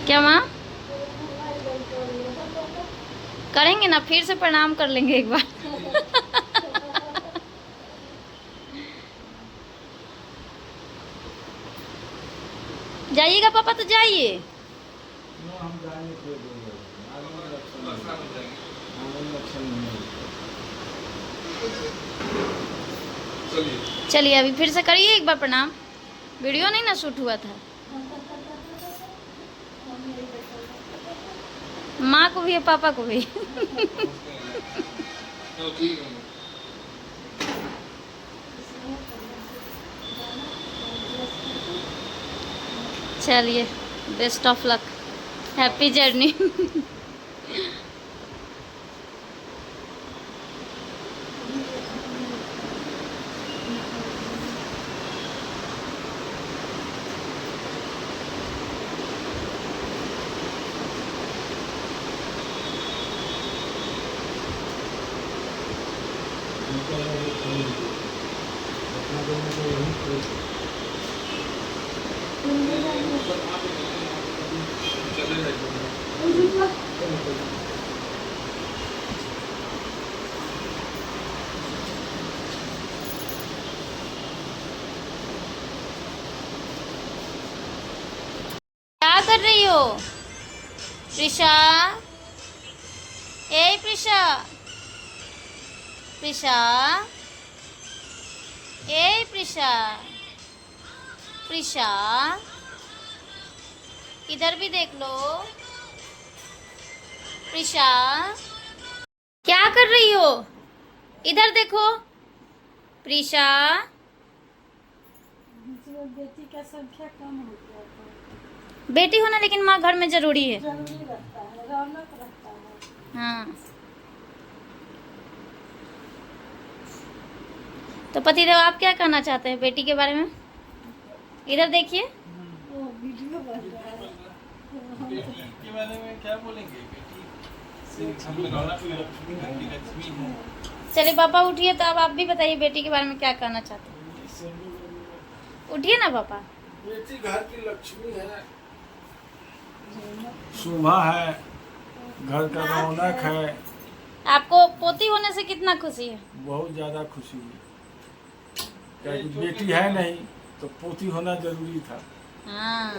क्या माँ? करेंगे ना, फिर से प्रणाम कर लेंगे एक बार। जाइएगा पापा तो जाइए। चलिए अभी फिर से करिए एक बार प्रणाम। वीडियो नहीं ना शूट हुआ था। माँ को भी है पापा को भी। चलिए, best of luck, happy journey. क्या कर रही हो प्रिशा? ए प्रिशा, प्रिशा, ए प्रिशा, प्रिशा, इधर भी देख लो। प्रिशा, क्या कर रही हो? इधर देखो प्रिशा। बेटी का संख्या कम हो गया था। बेटी होना लेकिन माँ घर में जरूरी है। जरूरी रहता है, रौनक रहता है। हाँ, तो पतिदेव आप क्या कहना चाहते हैं बेटी के बारे में? इधर देखिए। वो वीडियो बन रहा है। बेटी के बारे में क्या बोलेंगे? बेटी घर में रौनक है, घर की लक्ष्मी है। चलिए पापा उठिए, तो अब आप भी बताइए बेटी के बारे में क्या कहना चाहते हैं। उठिए ना पापा। बेटी घर की लक्ष्मी है, शोभा है, घर का रौनक है। आपको पोती होने से कितना खुशी है? बहुत ज्यादा खुशी है, क्योंकि बेटी है नहीं तो पोती होना जरूरी था। हाँ,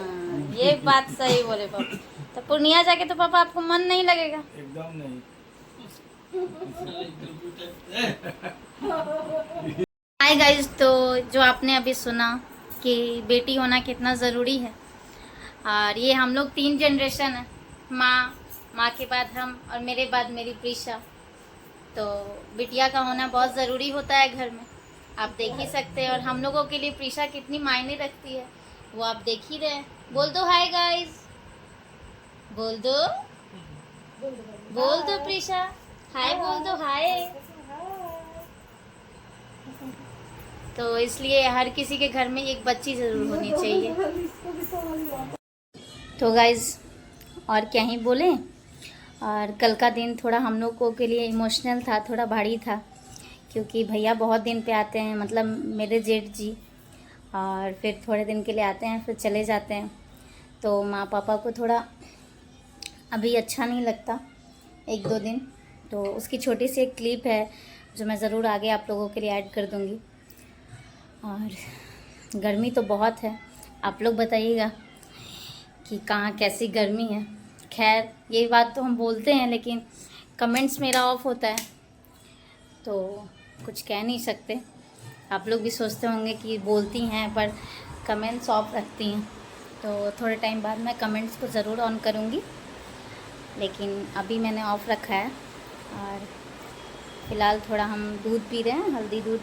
ये बात सही बोले पापा। तो पूर्णिया जाके तो पापा आपको मन नहीं लगेगा? एकदम नहीं। हाय गाइस, तो जो आपने अभी सुना कि बेटी होना कितना ज़रूरी है, और ये हम लोग 3 जनरेशन है, माँ के बाद हम और मेरे बाद मेरी प्रीशा। तो बिटिया का होना बहुत ज़रूरी होता है घर में, आप देख ही सकते हैं। और हम लोगों के लिए प्रीशा कितनी मायने रखती है वो आप देख ही रहे हैं। बोल दो हाय गाइस, बोल दो, बोल दो प्रीशा, हाय बोल दो, हाय। तो इसलिए हर किसी के घर में एक बच्ची ज़रूर होनी चाहिए। तो गाइज़ और क्या ही बोलें। और कल का दिन थोड़ा हम लोगों के लिए इमोशनल था, थोड़ा भारी था, क्योंकि भैया बहुत दिन पे आते हैं, मतलब मेरे जेठ जी, और फिर थोड़े दिन के लिए आते हैं फिर चले जाते हैं। तो माँ पापा को थोड़ा अभी अच्छा नहीं लगता 1-2 दिन। तो उसकी छोटी सी एक क्लिप है जो मैं ज़रूर आगे आप लोगों के लिए ऐड कर दूँगी। और गर्मी तो बहुत है, आप लोग बताइएगा कि कहाँ कैसी गर्मी है। खैर ये बात तो हम बोलते हैं, लेकिन कमेंट्स मेरा ऑफ होता है तो कुछ कह नहीं सकते। आप लोग भी सोचते होंगे कि बोलती हैं पर कमेंट्स ऑफ रखती हैं। तो थोड़े टाइम बाद मैं कमेंट्स को ज़रूर ऑन करूँगी, लेकिन अभी मैंने ऑफ़ रखा है। और फ़िलहाल थोड़ा हम दूध पी रहे हैं, हल्दी दूध,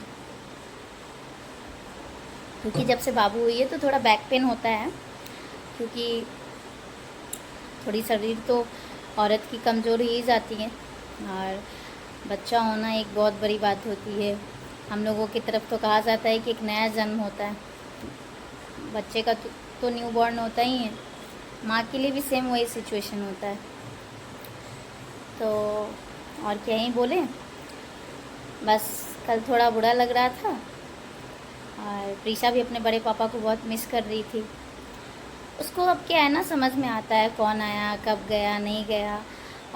क्योंकि जब से बाबू हुई है तो थोड़ा बैक पेन होता है, क्योंकि थोड़ी शरीर तो औरत की कमज़ोर ही जाती है। और बच्चा होना एक बहुत बड़ी बात होती है। हम लोगों की तरफ तो कहा जाता है कि एक नया जन्म होता है, बच्चे का तो न्यू बॉर्न होता ही है, माँ के लिए भी सेम वही सिचुएशन होता है। तो और क्या ही बोले, बस कल थोड़ा बुरा लग रहा था। और प्रीशा भी अपने बड़े पापा को बहुत मिस कर रही थी। उसको अब क्या है ना, समझ में आता है कौन आया, कब गया, नहीं गया।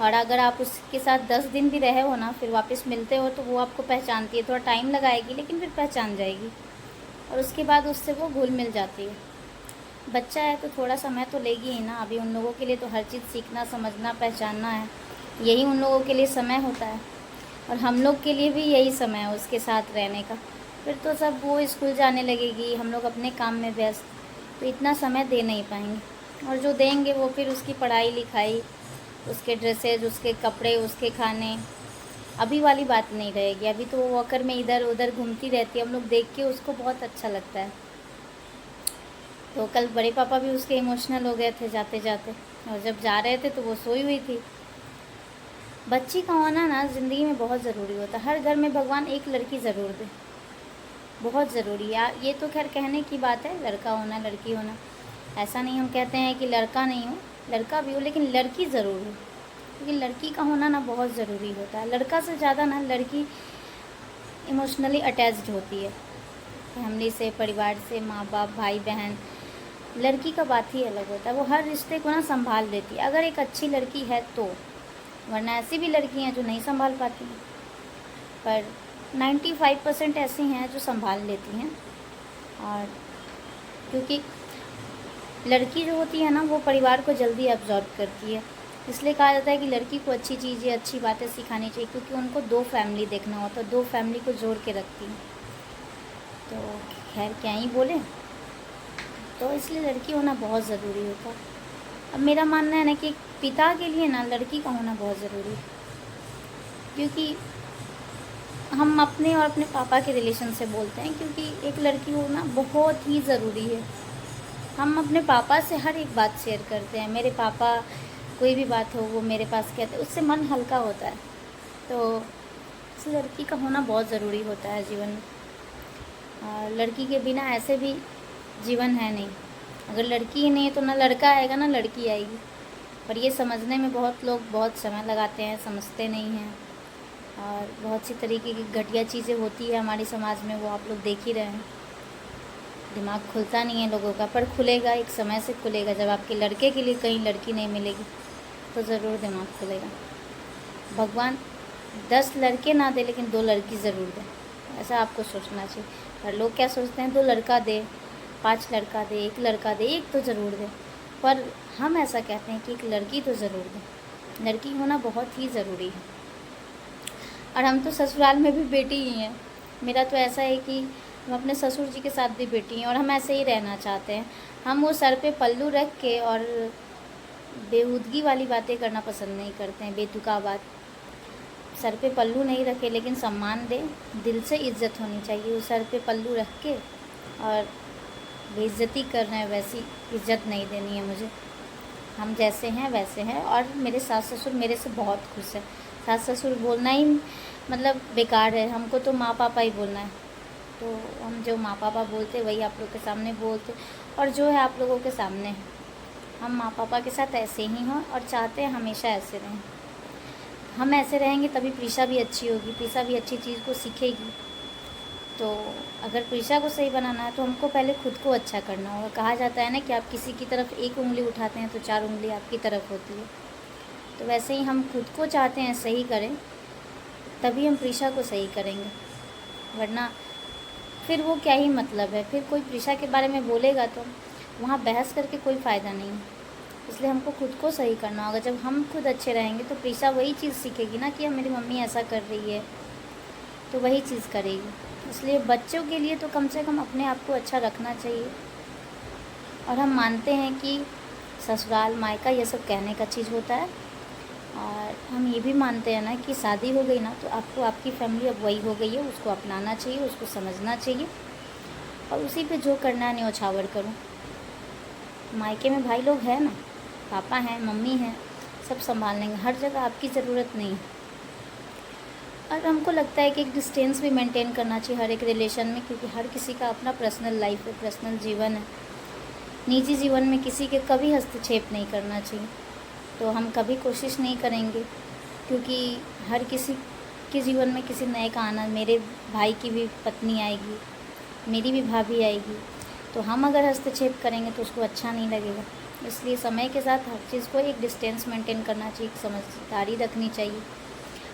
और अगर आप उसके साथ 10 दिन भी रहे हो ना, फिर वापस मिलते हो तो वो आपको पहचानती है। थोड़ा टाइम लगाएगी लेकिन फिर पहचान जाएगी, और उसके बाद उससे वो घुल मिल जाती है। बच्चा है तो थोड़ा समय तो लेगी ही ना। अभी उन लोगों के लिए तो हर चीज़ सीखना, समझना, पहचानना है, यही उन लोगों के लिए समय होता है। और हम लोग के लिए भी यही समय है उसके साथ रहने का। फिर तो सब वो स्कूल जाने लगेगी, हम लोग अपने काम में व्यस्त, तो इतना समय दे नहीं पाएंगे। और जो देंगे वो फिर उसकी पढ़ाई लिखाई, उसके ड्रेसेज, उसके कपड़े, उसके खाने, अभी वाली बात नहीं रहेगी। अभी तो वो वॉकर में इधर उधर घूमती रहती है, हम लोग देख के उसको बहुत अच्छा लगता है। तो कल बड़े पापा भी उसके इमोशनल हो गए थे जाते जाते, और जब जा रहे थे तो वो सोई हुई थी। बच्ची का होना ना ज़िंदगी में बहुत ज़रूरी होता है। हर घर में भगवान एक लड़की ज़रूर दे, बहुत ज़रूरी है। ये तो खैर कहने की बात है, लड़का होना लड़की होना, ऐसा नहीं हम कहते हैं कि लड़का नहीं हो, लड़का भी हो, लेकिन लड़की ज़रूर हो। क्योंकि लड़की का होना ना बहुत ज़रूरी होता है। लड़का से ज़्यादा ना लड़की इमोशनली अटैच्ड होती है फैमिली से, परिवार से, माँ बाप, भाई बहन। लड़की का बात ही अलग होता है, वो हर रिश्ते को ना संभाल लेती है, अगर एक अच्छी लड़की है तो। वरना ऐसी भी लड़की हैं जो नहीं संभाल पाती हैं, पर 95% ऐसी हैं जो संभाल लेती हैं। और क्योंकि लड़की जो होती है ना, वो परिवार को जल्दी एब्जॉर्ब करती है। इसलिए कहा जाता है कि लड़की को अच्छी चीज़ें, अच्छी बातें सिखानी चाहिए, क्योंकि उनको 2 फैमिली देखना होता है, 2 फैमिली को जोड़ के रखती हैं। तो खैर क्या ही बोले, तो इसलिए लड़की होना बहुत ज़रूरी होता है। अब मेरा मानना है ना कि पिता के लिए ना लड़की का होना बहुत ज़रूरी है, क्योंकि हम अपने और अपने पापा के रिलेशन से बोलते हैं, क्योंकि एक लड़की होना बहुत ही ज़रूरी है। हम अपने पापा से हर एक बात शेयर करते हैं। मेरे पापा कोई भी बात हो वो मेरे पास कहते हैं, उससे मन हल्का होता है। तो इस लड़की का होना बहुत ज़रूरी होता है जीवन में। और लड़की के बिना ऐसे भी जीवन है नहीं। अगर लड़की ही नहीं है तो ना लड़का आएगा ना लड़की आएगी। पर ये समझने में बहुत लोग बहुत समय लगाते हैं, समझते नहीं हैं। और बहुत सी तरीके की घटिया चीज़ें होती है हमारे समाज में, वो आप लोग देख ही रहे हैं। दिमाग खुलता नहीं है लोगों का, पर खुलेगा, एक समय से खुलेगा। जब आपके लड़के के लिए कहीं लड़की नहीं मिलेगी तो ज़रूर दिमाग खुलेगा। भगवान 10 लड़के ना दे लेकिन 2 लड़की ज़रूर दे, ऐसा आपको सोचना चाहिए। पर लोग क्या सोचते हैं, 2 लड़का दे, 5 लड़का दे, 1 लड़का दे, 1 तो ज़रूर दे। पर हम ऐसा कहते हैं कि 1 लड़की तो ज़रूर दे। लड़की होना बहुत ही ज़रूरी है। और हम तो ससुराल में भी बेटी ही हैं। मेरा तो ऐसा है कि हम अपने ससुर जी के साथ भी बेटी हैं, और हम ऐसे ही रहना चाहते हैं। हम वो सर पे पल्लू रख के और बेहूदगी वाली बातें करना पसंद नहीं करते हैं, बेतुका बात। सर पे पल्लू नहीं रखे लेकिन सम्मान दे, दिल से इज़्ज़त होनी चाहिए। वो सर पे पल्लू रख के और बेइज्जती कर रहे हैं, वैसी इज़्ज़त नहीं देनी है मुझे। हम जैसे हैं वैसे हैं। और मेरे सास ससुर मेरे से बहुत खुश है। सास ससुर बोलना ही मतलब बेकार है, हमको तो माँ पापा ही बोलना है। तो हम जो माँ पापा बोलते वही आप लोग के सामने बोलते, और जो है आप लोगों के सामने है। हम माँ पापा के साथ ऐसे ही हों और चाहते हैं हमेशा ऐसे रहें। हम ऐसे रहेंगे तभी प्रीशा भी अच्छी होगी, प्रीशा भी अच्छी चीज़ को सीखेगी। तो अगर प्रीशा को सही बनाना है तो हमको पहले खुद को अच्छा करना होगा। कहा जाता है ना कि आप किसी की तरफ 1 उंगली उठाते हैं तो 4 उंगली आपकी तरफ होती है। तो वैसे ही हम खुद को चाहते हैं सही करें, तभी हम प्रीशा को सही करेंगे। वरना फिर वो क्या ही मतलब है। फिर कोई प्रीशा के बारे में बोलेगा तो वहाँ बहस करके कोई फ़ायदा नहीं है। इसलिए हमको खुद को सही करना होगा। जब हम खुद अच्छे रहेंगे तो प्रीशा वही चीज़ सीखेगी ना कि मेरी मम्मी ऐसा कर रही है, तो वही चीज़ करेगी। इसलिए बच्चों के लिए तो कम से कम अपने आप को अच्छा रखना चाहिए। और हम मानते हैं कि ससुराल मायका ये सब कहने का चीज़ होता है। और हम ये भी मानते हैं ना कि शादी हो गई ना तो आपको आपकी फैमिली अब वही हो गई है, उसको अपनाना चाहिए, उसको समझना चाहिए, और उसी पे जो करना है न्योछावर करो। मायके में भाई लोग हैं ना, पापा हैं, मम्मी हैं, सब संभाल लेंगे। हर जगह आपकी ज़रूरत नहीं है। और हमको लगता है कि एक डिस्टेंस भी मेंटेन करना चाहिए हर एक रिलेशन में, क्योंकि हर किसी का अपना पर्सनल लाइफ है, पर्सनल जीवन है। निजी जीवन में किसी के कभी हस्तक्षेप नहीं करना चाहिए। तो हम कभी कोशिश नहीं करेंगे, क्योंकि हर किसी के जीवन में किसी नए का आना, मेरे भाई की भी पत्नी आएगी, मेरी भी भाभी आएगी, तो हम अगर हस्तक्षेप करेंगे तो उसको अच्छा नहीं लगेगा। इसलिए समय के साथ हर चीज़ को एक डिस्टेंस मेंटेन करना चाहिए, एक समझदारी रखनी चाहिए।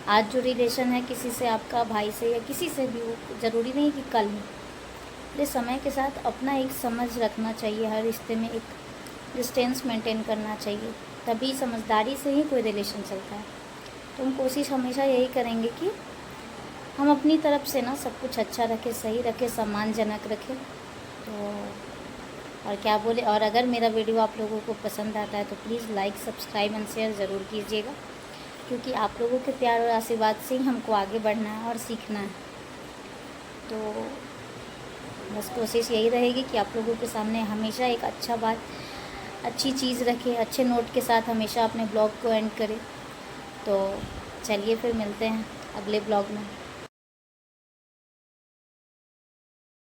आज जो रिलेशन है किसी से, आपका भाई से या किसी से भी, वो ज़रूरी नहीं कि कल हो। इसलिए समय के साथ अपना एक समझ रखना चाहिए, हर रिश्ते में एक डिस्टेंस मेंटेन करना चाहिए, तभी समझदारी से ही कोई रिलेशन चलता है। तो हम कोशिश हमेशा यही करेंगे कि हम अपनी तरफ से ना सब कुछ अच्छा रखें, सही रखें, सम्मानजनक रखें। तो और क्या बोले, और अगर मेरा वीडियो आप लोगों को पसंद आता है तो please like, subscribe and share ज़रूर कीजिएगा, क्योंकि आप लोगों के प्यार और आशीर्वाद से ही हमको आगे बढ़ना है और सीखना है। तो बस कोशिश यही रहेगी कि आप लोगों के सामने हमेशा एक अच्छा बात, अच्छी चीज़ रखें, अच्छे नोट के साथ हमेशा अपने ब्लॉग को एंड करें। तो चलिए फिर मिलते हैं अगले ब्लॉग में।